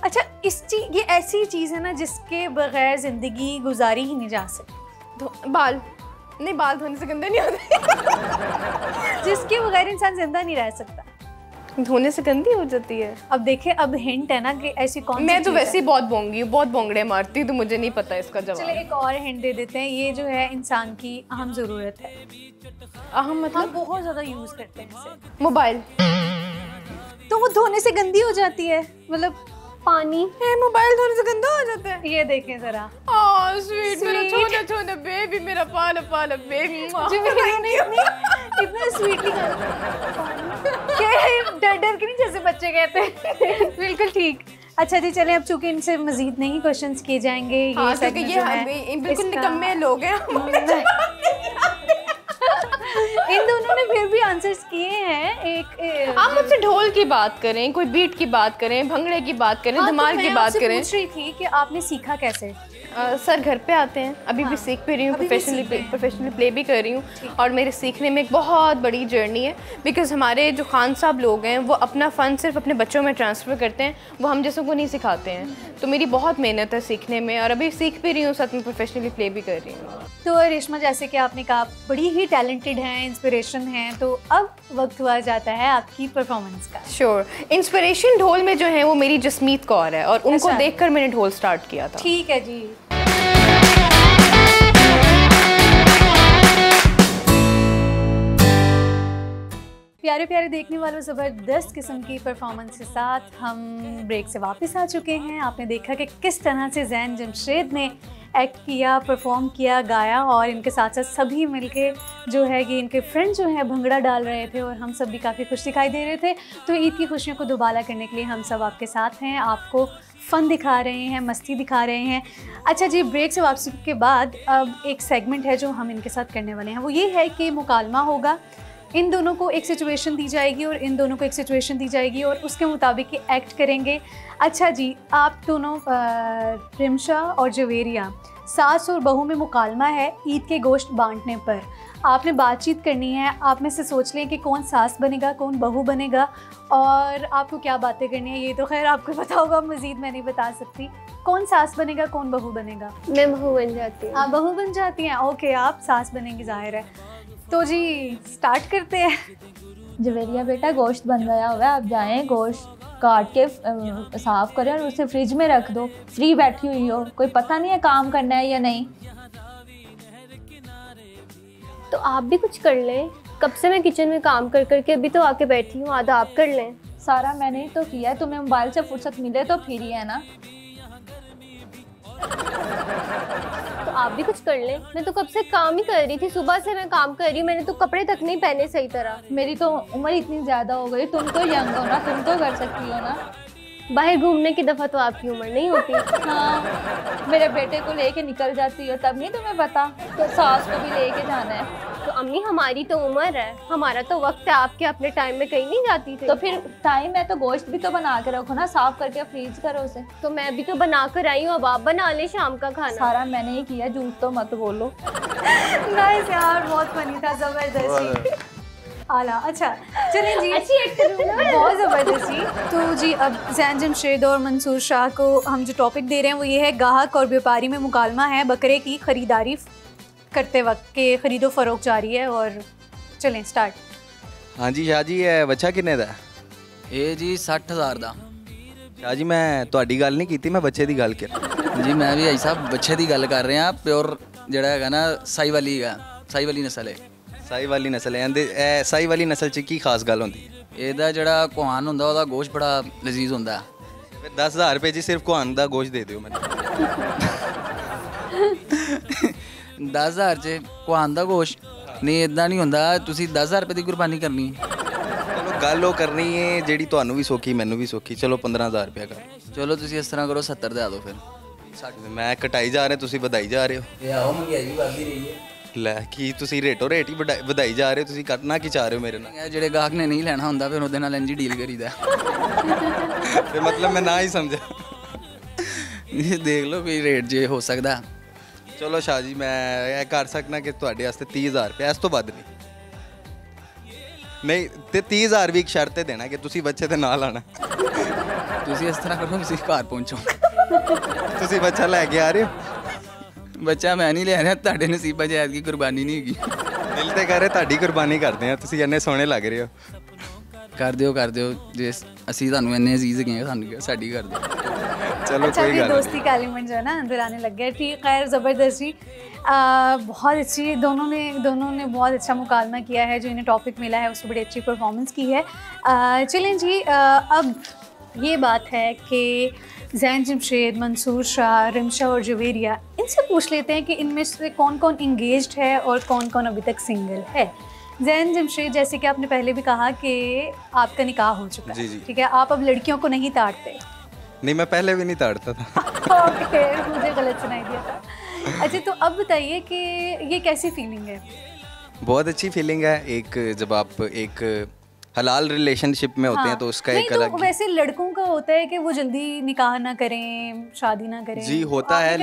अच्छा, ये ऐसी चीज़ है ना जिसके बगैर ज़िंदगी गुजारी ही नहीं जा सकती। बाल धोने से गंदे नहीं होते। जिसके बगैर इंसान जिंदा नहीं रह सकता। धोने से गंदी हो जाती है। अब देखिए, अब हिंट है ना कि ऐसी कौन सी मैं तो चीज़ वैसे ही बहुत बोंगड़े मारती हूँ, तो मुझे नहीं पता इसका जवाब। चलिए एक और हिंट दे देते हैं, ये जो है इंसान की अहम ज़रूरत है। अहम मतलब? हम बहुत ज़्यादा यूज़ करते हैं इसे। मोबाइल। तो वो धोने से गंदी हो जाती है, मतलब पानी। मोबाइल धोने से गंदा हो जाता है। ये देखें जरा। स्वीट मेरा छोटा बेबी, मेरा पाला बेबी। जो मैंने इतना स्वीटली डर के नहीं जैसे बच्चे कहते हैं। बिल्कुल ठीक। अच्छा जी, चलें अब चूंकि इनसे मजीद नहीं क्वेश्चंस किए जाएंगे, ये बिल्कुल निकम्मे लोग हैं। इन दोनों ने फिर भी आंसर्स किए हैं। आप मुझसे ढोल की बात करें, कोई बीट की बात करें, भंगड़े की बात करें, धमाल की बात करें। पूछ रही थी कि आपने सीखा कैसे? सर घर पे आते हैं, अभी भी सीख भी रही हूँ, प्रोफेशनली प्ले भी कर रही हूँ, और मेरे सीखने में एक बहुत बड़ी जर्नी है। बिकॉज हमारे जो खान साहब लोग हैं वो अपना फ़न सिर्फ अपने बच्चों में ट्रांसफ़र करते हैं, वो हम जैसों को नहीं सिखाते हैं। तो मेरी बहुत मेहनत है सीखने में, और अभी सीख भी रही हूँ, साथ में प्रोफेशनली प्ले भी कर रही हूँ। तो रेशमा, जैसे कि आपने कहा बड़ी ही टैलेंटेड हैं, इंस्पिरेशन हैं, तो अब वक्त हुआ जाता है आपकी परफॉर्मेंस का। श्योर। इंस्पिरेशन ढोल में जो है वो मेरी जसमीत कौर है, और उनको देखकर मैंने ढोल स्टार्ट किया था। ठीक है जी। प्यारे प्यारे देखने वालों, ज़बरदस्त किस्म की परफॉर्मेंस के साथ हम ब्रेक से वापस आ चुके हैं। आपने देखा कि किस तरह से ज़ैन जमशेद ने एक्ट किया, परफॉर्म किया, गाया, और इनके साथ साथ सभी मिलके जो है कि इनके फ्रेंड जो है भंगड़ा डाल रहे थे, और हम सब भी काफ़ी खुश दिखाई दे रहे थे। तो ईद की खुशियों को दुबाला करने के लिए हम सब आपके साथ हैं, आपको फ़न दिखा रहे हैं, मस्ती दिखा रहे हैं। अच्छा जी, ब्रेक से वापसी के बाद अब एक सेगमेंट है जो हम इनके साथ करने वाले हैं, वो ये है कि मुकालमा होगा। इन दोनों को एक सिचुएशन दी जाएगी और इन दोनों को एक सिचुएशन दी जाएगी, और उसके मुताबिक ये एक्ट करेंगे। अच्छा जी, आप दोनों रिमशा और जवेरिया, सास और बहू में मुकालमा है ईद के गोश्त बांटने पर। आपने बातचीत करनी है, आप में से सोच लें कि कौन सास बनेगा, कौन बहू बनेगा, और आपको क्या बातें करनी है। ये तो खैर आपको पता होगा, मज़ीद मैं नहीं बता सकती। कौन सास बनेगा, कौन बहू बनेगा? मैं बहू बन जाती हूँ। आप बहू बन जाती हैं, ओके, आप सास बनेंगी, जाहिर है। तो जी स्टार्ट करते हैं। जवेरिया बेटा, गोश्त बन गया हुआ है, आप जाएं गोश्त काट के साफ़ करें और उसे फ्रिज में रख दो। फ्री बैठी हुई हो, कोई पता नहीं है काम करना है या नहीं। तो आप भी कुछ कर लें, कब से मैं किचन में काम कर करके अभी तो आके बैठी हूँ, आधा आप कर लें। सारा मैंने ही तो किया है, तुम्हें मोबाइल से फुर्सत मिले तो फिर ही है ना। तो आप भी कुछ कर लें, मैं तो कब से काम ही कर रही थी, सुबह से मैं काम कर रही हूँ, मैंने तो कपड़े तक नहीं पहने सही तरह। मेरी तो उम्र इतनी ज़्यादा हो गई, तुम तो यंग हो ना, तुम तो कर सकती हो ना। बाहर घूमने की दफ़ा तो आपकी उम्र नहीं होती। हाँ, मेरे बेटे को लेके निकल जाती हो, तब नहीं तुम्हें पता, तो सास को भी लेके जाना है। तो अम्मी, हमारी तो उम्र है, हमारा तो वक्त है, आपके अपने टाइम में कहीं नहीं जाती थी। तो फिर टाइम है तो गोश्त भी तो बना के रखो ना, साफ करके फ्रीज करो उसे। तो मैं अभी तो बना कर आई हूँ, अब आप बना ले शाम का खाना। सारा मैंने ही किया, झूठ तो मत बोलो। नाइस यार, बहुत फनी था, ज़बरदस्त। आला। अच्छा चलें जी, अच्छी एक्टर बहुत ज़बरदस्ती। तो जी अब ज़ैन जमशेद और मंसूर शाह को हम जो टॉपिक दे रहे हैं वो ये है, गाहक और व्यापारी में मुकालमा है बकरे की ख़रीदारी करते वक्त के ख़रीदो फ़रोख्त जारी है। और चलें स्टार्ट। हाँ जी शाह जी, बच्चा किन्ने दा? ये जी 60,000 ਦਾ। शाह जी मैं ਤੁਹਾਡੀ ਗੱਲ नहीं की, मैं बच्चे की गल कर। जी मैं भी भाई साहब बच्चे की गल कर रहा, प्योर ਜਿਹੜਾ ਹੈਗਾ ਨਾ ਸਾਈਵਾਲੀ ਹੈ, ਸਾਈਵਾਲੀ ਨਸਲ ਹੈ। ਸਾਈ ਵਾਲੀ ਨਸਲ ਹੈ। ਇਹ ਸਾਈ ਵਾਲੀ ਨਸਲ 'ਚ ਕੀ ਖਾਸ ਗੱਲ ਹੁੰਦੀ ਹੈ? ਇਹਦਾ ਜਿਹੜਾ ਕੁਹਾਨ ਹੁੰਦਾ ਉਹਦਾ ਗੋਸ਼ਤ ਬੜਾ ਲਜ਼ੀਜ਼ ਹੁੰਦਾ ਹੈ। ਫਿਰ 10,000 ਰੁਪਏ 'ਚ ਸਿਰਫ ਕੁਹਾਨ ਦਾ ਗੋਸ਼ਤ ਦੇ ਦਿਓ ਮੈਨੂੰ। 10,000 'ਚ ਕੁਹਾਨ ਦਾ ਗੋਸ਼ਤ ਨਹੀਂ, ਇਦਾਂ ਨਹੀਂ ਹੁੰਦਾ। ਤੁਸੀਂ 10,000 ਰੁਪਏ ਦੀ ਕੁਰਬਾਨੀ ਕਰਨੀ ਹੈ। ਚਲੋ ਗੱਲ ਉਹ ਕਰਨੀ ਹੈ ਜਿਹੜੀ ਤੁਹਾਨੂੰ ਵੀ ਸੌਖੀ ਮੈਨੂੰ ਵੀ ਸੌਖੀ। ਚਲੋ 15,000 ਰੁਪਏ ਕਰ। ਚਲੋ ਤੁਸੀਂ ਇਸ ਤਰ੍ਹਾਂ ਕਰੋ 70 ਦੇ ਦਿਓ ਫਿਰ। ਮੈਂ ਘਟਾਈ ਜਾ ਰਿਹਾ, ਤੁਸੀਂ ਵਧਾਈ ਜਾ ਰਹੇ ਹੋ। ਇਹ ਆਓ ਮਹਿੰਗਾਈ ਵੀ ਵੱਧਦੀ ਰਹੀ ਹੈ। ਲੈ ਕੀ ਤੁਸੀਂ ਰੇਟੋ ਰੇਟ ਹੀ ਵਧਾਈ ਜਾ ਰਹੇ ਹੋ, ਤੁਸੀਂ ਕਰਨਾ ਕੀ ਚਾਹ ਰਹੇ ਹੋ ਮੇਰੇ ਨਾਲ? ਇਹ ਜਿਹੜੇ ਗਾਹਕ ਨੇ ਨਹੀਂ ਲੈਣਾ ਹੁੰਦਾ ਫਿਰ ਉਹਦੇ ਨਾਲ ਇੰਜ ਡੀਲ ਕਰੀਦਾ। ਤੇ ਮਤਲਬ ਮੈਂ ਨਾ ਹੀ ਸਮਝਾ। ਇਹ ਦੇਖ ਲਓ ਕੋਈ ਰੇਟ ਜੇ ਹੋ ਸਕਦਾ। ਚਲੋ ਸ਼ਾਹ ਜੀ ਮੈਂ ਇਹ ਕਰ ਸਕਦਾ ਕਿ ਤੁਹਾਡੇ ਵਾਸਤੇ 30,000 ਰੁਪਏ, ਇਸ ਤੋਂ ਵੱਧ ਨਹੀਂ। ਨਹੀਂ ਤੇ 30,000 ਵੀ ਇੱਕ ਸ਼ਰਤ ਤੇ ਦੇਣਾ ਕਿ ਤੁਸੀਂ ਬੱਚੇ ਦੇ ਨਾਲ ਆਣਾ। ਤੁਸੀਂ ਇਸ ਤਰ੍ਹਾਂ ਕਰੋ, ਤੁਸੀਂ ਘਰ ਪਹੁੰਚੋ। ਤੁਸੀਂ ਬੱਚਾ ਲੈ ਕੇ ਆ ਰਹੇ ਹੋ? ਬੱਚਾ ਮੈਂ ਨਹੀਂ ਲੈ ਰਿਹਾ, ਤੁਹਾਡੇ ਨਸੀਬਾਂ 'ਚ ਐਤਕੀ ਕੁਰਬਾਨੀ ਨਹੀਂ ਹੈਗੀ। ਦਿਲ ਤੇ ਕਰੇ ਤੁਹਾਡੀ ਕੁਰਬਾਨੀ ਕਰਦੇ ਆ, ਤੁਸੀਂ ਇੰਨੇ ਸੋਹਣੇ ਲੱਗ ਰਹੇ ਹੋ। ਕਰ ਦਿਓ ਜੇ ਅਸੀਂ ਤੁਹਾਨੂੰ ਇੰਨੇ ਅਜ਼ੀਜ਼ ਹੈਗੇ, ਸਾਨੂੰ ਸਾਡੀ ਕਰ ਦਿਓ। चलो अच्छा कोई भी गल दोस्ती का एलिमेंट जो है ना अंदर आने लग गया। ठीक, खैर ज़बरदस्ती बहुत अच्छी, दोनों ने बहुत अच्छा मुकालमा किया है। जो इन्हें टॉपिक मिला है उसमें बड़ी अच्छी परफॉर्मेंस की है। चलें जी, अब ये बात है कि ज़ैन जमशेद, मंसूर शाह, रिमशा और जवेरिया, इनसे पूछ लेते हैं कि इनमें से कौन कौन इंगेज्ड है और कौन कौन अभी तक सिंगल है। ज़ैन जमशेद, जैसे कि आपने पहले भी कहा कि आपका निकाह हो चुका है, जी। ठीक है, आप अब लड़कियों को नहीं ताड़ते। नहीं, मैं पहले भी नहीं ताड़ता था। ओके, मुझे गलत सुनाई दिया था। अच्छा तो अब बताइए कि ये कैसी फीलिंग है? बहुत अच्छी फीलिंग है। एक जब आप एक हलाल रिलेशनशिप में होते हैं तो उसका एक अलग। तो वैसे लड़कों का होता है कि वो जल्दी निकाह ना करें, शादी ना करें। जी होता है,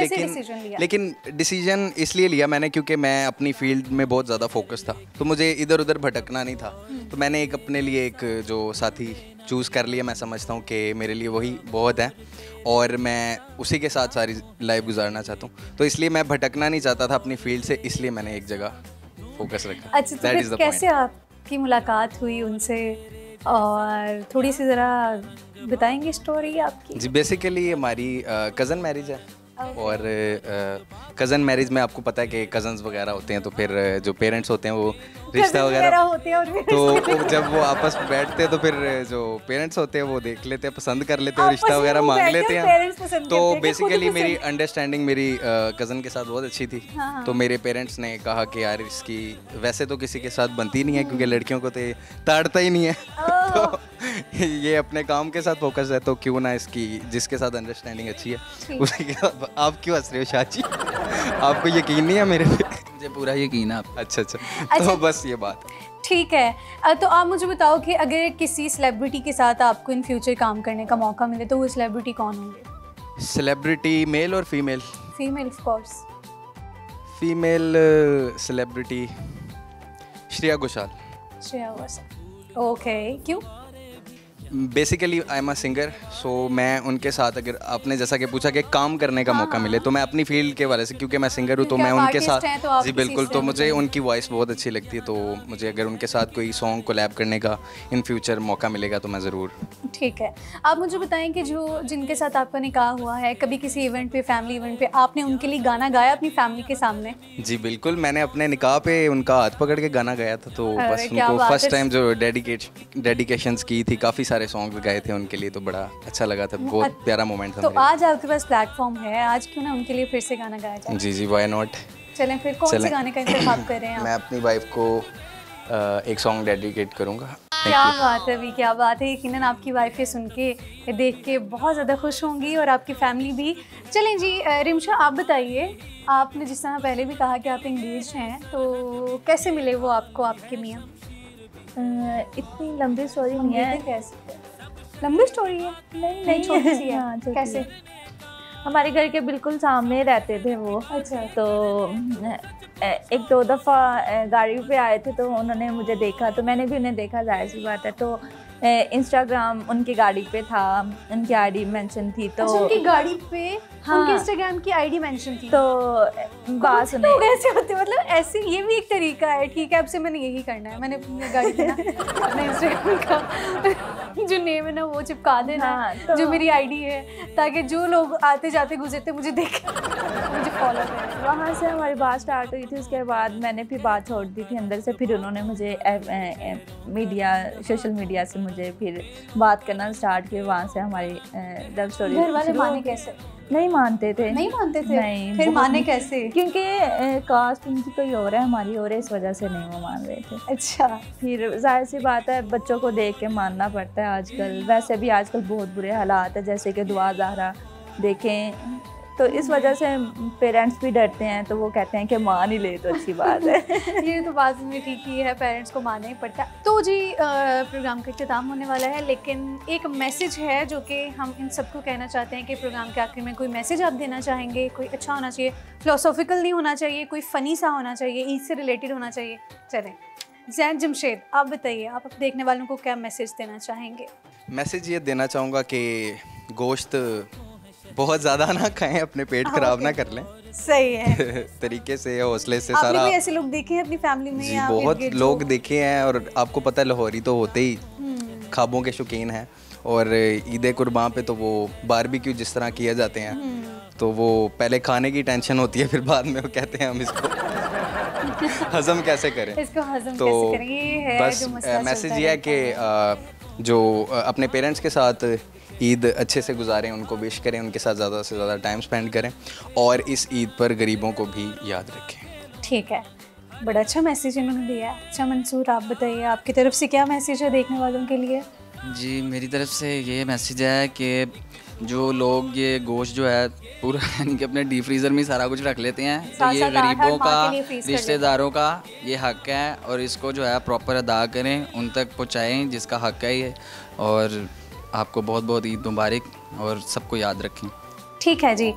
लेकिन डिसीजन इसलिए लिया मैंने क्योंकि मैं अपनी फील्ड में बहुत ज़्यादा फोकस था, तो मुझे इधर उधर भटकना नहीं था। तो मैंने एक अपने लिए एक जो साथी चूज़ कर लिया। मैं समझता हूँ कि मेरे लिए वही बहुत है और मैं उसी के साथ सारी लाइफ गुजारना चाहता हूँ। तो इसलिए मैं भटकना नहीं चाहता था अपनी फील्ड से, इसलिए मैंने एक जगह फोकस रखा। अच्छा तो फिर कैसे आपकी मुलाकात हुई उनसे, और थोड़ी सी ज़रा बताएंगे स्टोरी आपकी? जी बेसिकली हमारी कज़न मैरिज है और कज़न मैरिज में आपको पता है कि कज़न्स वगैरह होते हैं, तो फिर जो पेरेंट्स होते हैं वो रिश्ता वगैरह होते हैं, और तो जब वो आपस में बैठते हैं तो फिर जो पेरेंट्स होते हैं वो देख लेते हैं, पसंद कर लेते हैं, रिश्ता वगैरह मांग लेते हैं। तो बेसिकली मेरी अंडरस्टैंडिंग मेरी कज़न के साथ बहुत अच्छी थी। तो मेरे पेरेंट्स ने कहा कि यार इसकी वैसे तो किसी के साथ बनती नहीं है क्योंकि लड़कियों को तो ताड़ता ही नहीं है, तो ये अपने काम के साथ फोकस है, तो क्यों ना इसकी जिसके साथ अंडरस्टैंडिंग अच्छी है उसी के साथ। आप क्यों हंस रहे हो शाची? आपको यकीन नहीं है मेरे पे? मुझे पूरा यकीन है। अच्छा तो बस ये बात है। ठीक है। तो आप मुझे बताओ कि अगर किसी सेलिब्रिटी के साथ आपको इन फ्यूचर काम करने का मौका मिले तो वो सेलिब्रिटी कौन होंगे? सेलिब्रिटी मेल और female? Female of course. Female celebrity Shreya Ghoshal. Shreya Ghoshal, okay, क्यों? Basically I am a singer, so मैं उनके साथ अगर आपने जैसा कि पूछा कि काम करने का मौका मिले तो मैं अपनी फील्ड के वाले से, क्योंकि मैं सिंगर हूँ तो मैं उनके साथ जी बिल्कुल, तो मुझे उनकी वॉइस बहुत अच्छी लगती है, तो मुझे अगर उनके साथ कोई सॉन्ग कोलैब करने का इन फ्यूचर मौका मिलेगा तो मैं ज़रूर। ठीक है। आप मुझे बताएं कि जो जिनके साथ आपका निकाह हुआ है, कभी किसी इवेंट पे, फैमिली इवेंट पे आपने उनके लिए गाना गाया अपनी फैमिली के सामने? जी बिल्कुल, मैंने अपने निकाह पे उनका हाथ पकड़ के गाना गाया था, तो बस उनको फर्स्ट टाइम जो डेडिकेशंस की थी, काफ़ी सारे सॉन्ग गाए थे उनके लिए, तो बड़ा अच्छा लगा था, बहुत प्यारा मोमेंट था। तो आज आपके पास प्लेटफॉर्म है, आज क्यों ना उनके लिए फिर से गाना गाया जाए? जी व्हाई नॉट। चलें फिर कौन से गाने का इंतखाब कर रहे हैं आप? मैं अपनी वाइफ को एक सॉन्ग डेडिकेट करूँगा। क्या बात है, भी क्या बात है। यकीनन आपकी वाइफ ये सुन के, ये देख के बहुत ज़्यादा खुश होंगी और आपकी फैमिली भी। चलें जी, रिमशा आप बताइए, आपने जिस तरह पहले भी कहा कि आप इंगेज हैं, तो कैसे मिले वो आपको, आपके मियाँ? इतनी लंबी स्टोरी नहीं है। कैसे लंबी स्टोरी है? नहीं छोटी सी है। हाँ, छोटी कैसे? हमारे घर के बिल्कुल सामने रहते थे वो। अच्छा। तो एक दो दफ़ा गाड़ी पे आए थे तो उन्होंने मुझे देखा, तो मैंने भी उन्हें देखा, जाहिर सी बात है। तो इंस्टाग्राम उनकी गाड़ी पे था, उनकी आईडी मेंशन थी। तो अच्छा, उनकी गाड़ी पे हाँ, उनके इंस्टाग्राम की आईडी मेंशन थी। तो बात सुने, लोग ऐसे होते हैं, मतलब ऐसे, ये भी एक तरीका है। ठीक है, अब से मैंने यही करना है, मैंने अपनी गाड़ी पे ना अपने इंस्टाग्राम का जो नेम है ना वो चिपका देना, हाँ, तो जो मेरी आईडी है, ताकि जो लोग आते जाते गुजरते मुझे देखें, मुझे फॉलो करें। वहाँ से हमारी बात स्टार्ट हुई थी। उसके बाद मैंने फिर बात छोड़ दी थी अंदर से। फिर उन्होंने मुझे मीडिया, सोशल मीडिया से मुझे फिर बात करना स्टार्ट किया। वहाँ से हमारी लव स्टोरी। घर वाले माने कैसे? नहीं मानते थे। नहीं मानते थे? नहीं। फिर माने कैसे? क्योंकि कास्ट उनकी कोई और है, हमारी और है, इस वजह से नहीं वो मान रहे थे। अच्छा। फिर जाहिर सी बात है, बच्चों को देख के मानना पड़ता है आजकल। वैसे भी आजकल बहुत बुरे हालात है, जैसे कि दुआ ज़हरा देखें, तो इस वजह से पेरेंट्स भी डरते हैं। तो वो कहते हैं कि मान ही ले तो अच्छी बात है। ये तो बात में ठीक ही है, पेरेंट्स को मानना ही पड़ता है। तो जी प्रोग्राम का इख्तिताम होने वाला है, लेकिन एक मैसेज है जो कि हम इन सबको कहना चाहते हैं कि प्रोग्राम के आखिर में कोई मैसेज आप देना चाहेंगे। कोई अच्छा होना चाहिए, फिलोसॉफिकल नहीं होना चाहिए, कोई फ़नी सा होना चाहिए, ईद से रिलेटेड होना चाहिए। चलें, ज़ैन जमशेद, आप बताइए, आप देखने वालों को क्या मैसेज देना चाहेंगे? मैसेज ये देना चाहूँगा कि गोश्त बहुत ज़्यादा ना खाएं, अपने पेट खराब ना कर लें। सही है। तरीके से, हौसले से। आपने सारा भी ऐसे लोग देखे हैं अपनी फैमिली में? जी, या बहुत इर्द-गिर्द लोग जो? देखे हैं। और आपको पता है लाहौरी तो होते ही ख्वाबों के शौकीन हैं। और ईद कुर्बान पे तो वो बारबेक्यू जिस तरह किए जाते हैं, तो वो पहले खाने की टेंशन होती है, फिर बाद में वो कहते हैं हम इसको हज़म कैसे करें। इसको हज़म तो कैसे करें, ये है बस जो मसला मैसेज चलता ये है रहता कि जो अपने पेरेंट्स के साथ ईद अच्छे से गुजारें, उनको विश करें, उनके साथ ज़्यादा से ज़्यादा टाइम स्पेंड करें, और इस ईद पर गरीबों को भी याद रखें। ठीक है, बड़ा अच्छा मैसेज इन्होंने दिया है। अच्छा मंसूर, आप बताइए, आपकी तरफ से क्या मैसेज है देखने वालों के लिए? जी, मेरी तरफ से ये मैसेज है कि जो लोग ये गोश्त जो है पूरा यानी कि अपने डीप फ्रीज़र में सारा कुछ रख लेते हैं, तो ये साथ-साथ गरीबों हर का, माह के लिए फ्रीज़ कर रिश्तेदारों का ये हक़ है, और इसको जो है प्रॉपर अदा करें, उन तक पहुँचाएँ जिसका हक़ है ये। और आपको बहुत बहुत ईद मुबारक, और सबको याद रखें। ठीक है जी,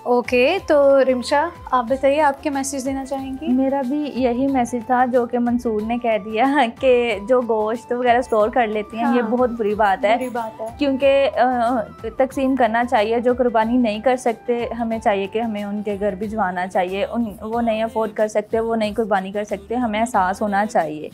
ओके। तो रिमशा, आप बताइए, आप क्या मैसेज देना चाहेंगी? मेरा भी यही मैसेज था जो कि मंसूर ने कह दिया कि जो गोश्त वगैरह स्टोर कर लेती हैं, ये बहुत बुरी बात है। बुरी बात है, क्योंकि तकसीम करना चाहिए। जो कुर्बानी नहीं कर सकते, हमें चाहिए कि हमें उनके घर भिजवाना चाहिए। वो नहीं अफोर्ड कर सकते, वो नहीं कुर्बानी कर सकते, हमें एहसास होना चाहिए।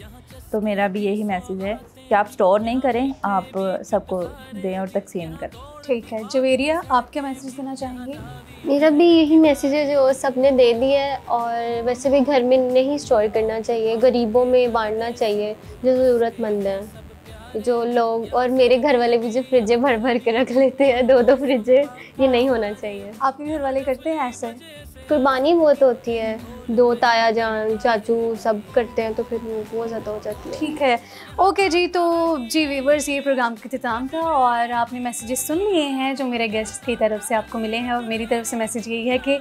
तो मेरा भी यही मैसेज है कि आप स्टोर नहीं करें, आप सबको दें और तकसीम करें। ठीक है। जवेरिया, आप क्या मैसेज देना चाहेंगे? मेरा भी यही मैसेज है जो सबने दे दिया है। और वैसे भी घर में नहीं स्टोर करना चाहिए, गरीबों में बांटना चाहिए जो ज़रूरतमंद हैं, जो लोग। और मेरे घर वाले भी जो फ्रिजें भर भर के रख लेते हैं, 2-2 फ्रिजें, ये नहीं होना चाहिए। आपके घर वाले करते हैं ऐसे? कुर्बानी बहुत होती है, 2 ताया जान चाचू सब करते हैं, तो फिर वो ज़्यादा हो जाती है। ठीक है, ओके जी। तो जी व्यूअर्स, ये प्रोग्राम का इख्तिताम था और आपने मैसेजेस सुन लिए हैं जो मेरे गेस्ट की तरफ से आपको मिले हैं। और मेरी तरफ से मैसेज यही है कि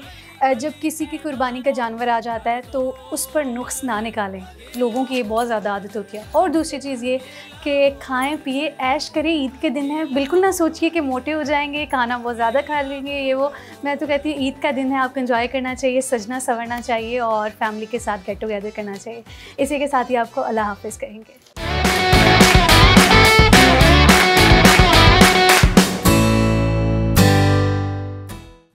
जब किसी की कुर्बानी का जानवर आ जाता है तो उस पर नुक्स ना निकालें। लोगों की ये बहुत ज़्यादा आदत होती है। और दूसरी चीज़ ये कि खाएं पिए ऐश करें, ईद के दिन है, बिल्कुल ना सोचिए कि मोटे हो जाएंगे, खाना बहुत ज़्यादा खा लेंगे, ये वो। मैं तो कहती हूँ ईद का दिन है, आपको एंजॉय करना चाहिए, सजना संवरना चाहिए और फैमिली के साथ गेट टुगेदर करना चाहिए। इसी के साथ ही आपको अल्लाह हाफ़िज़ कहेंगे।